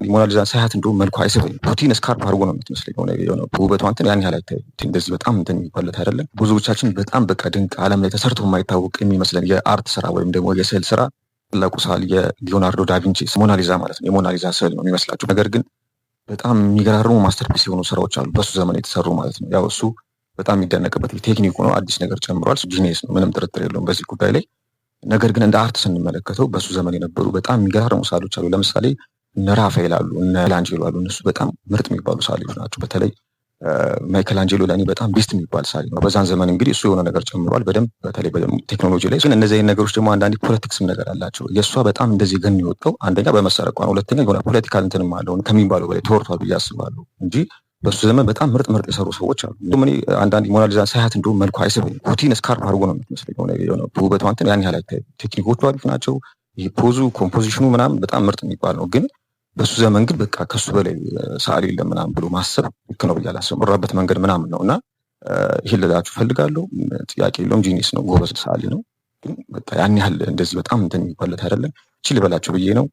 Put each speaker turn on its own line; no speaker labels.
ሞናሊዛን ሳያት እንደው መልኳ አይስበኝ ፑቲን ስካርፕ አድርጎ ነው የምትመስለኝ። የሆነ ውበቷ እንትን ያን ያህል አይታይ እንደዚህ በጣም እንትን የሚባለት አይደለም። ብዙዎቻችን በጣም በቃ ድንቅ ዓለም ላይ ተሰርቶ የማይታወቅ የሚመስለን የአርት ስራ ወይም ደግሞ የስዕል ስራ ታላቁ ሰዓሊ የሊዮናርዶ ዳቪንቺ ሞናሊዛ ማለት ነው የሞናሊዛ ስዕል ነው የሚመስላችሁ። ነገር ግን በጣም የሚገራርሙ ማስተርፒስ የሆኑ ስራዎች አሉ በሱ ዘመን የተሰሩ ማለት ነው። ያው እሱ በጣም የሚደነቅበት ቴክኒኩ ነው። አዲስ ነገር ጨምሯል። ጂኒየስ ነው፣ ምንም ጥርጥር የለውም በዚህ ጉዳይ ላይ። ነገር ግን እንደ አርት ስንመለከተው በሱ ዘመን የነበሩ በጣም የሚገራርሙ ሰዓሊዎች አሉ። ለምሳሌ እነ ራፋኤል አሉ፣ እነ ማይክላንጄሎ አሉ። እነሱ በጣም ምርጥ የሚባሉ ሰዓሊዎች ናቸው። በተለይ ማይክላንጄሎ ለእኔ በጣም ቤስት የሚባል ሰዓሊ ነው። በዛን ዘመን እንግዲህ እሱ የሆነ ነገር ጨምሯል በደንብ በተለይ ቴክኖሎጂ ላይ። ግን እነዚህ ነገሮች ደግሞ አንዳንዴ ፖለቲክስም ነገር አላቸው። የእሷ በጣም እንደዚህ ገን የወጣው አንደኛ በመሰረቋ ነው፣ ሁለተኛ የሆነ ፖለቲካል እንትንም አለው ከሚባለው በላይ ተወርቷል ብዬ አስባለሁ እንጂ በሱ ዘመን በጣም ምርጥ የሰሩ ሰዎች አሉ። እንደውም እኔ አንዳንድ ሞናሊዛን ሳያት እንደውም መልኳ አይስበኝ ፑቲን ስካርፕ አድርጎ ነው የምትመስለኝ። የሆነ ውበቷ እንትን ያን ያህል አይታይ ቴክኒኮቹ አሪፍ ናቸው። ይሄ ፖዙ ኮምፖዚሽኑ ምናምን በጣም ምርጥ የሚባል ነው። ግን በሱ ዘመን ግን በቃ ከሱ በላይ ሰዓሊ የለም ምናምን ብሎ ማሰብ ልክ ነው ብዬ አላስብም። ራበት መንገድ ምናምን ነው እና ይሄን ልላችሁ ፈልጋለሁ። ጥያቄ የለውም። ጂኒስ ነው፣ ጎበዝ ሰዓሊ ነው። ግን በቃ ያን ያህል እንደዚህ በጣም እንትን የሚባለት አይደለም። እቺ ልበላችሁ ብዬ ነው።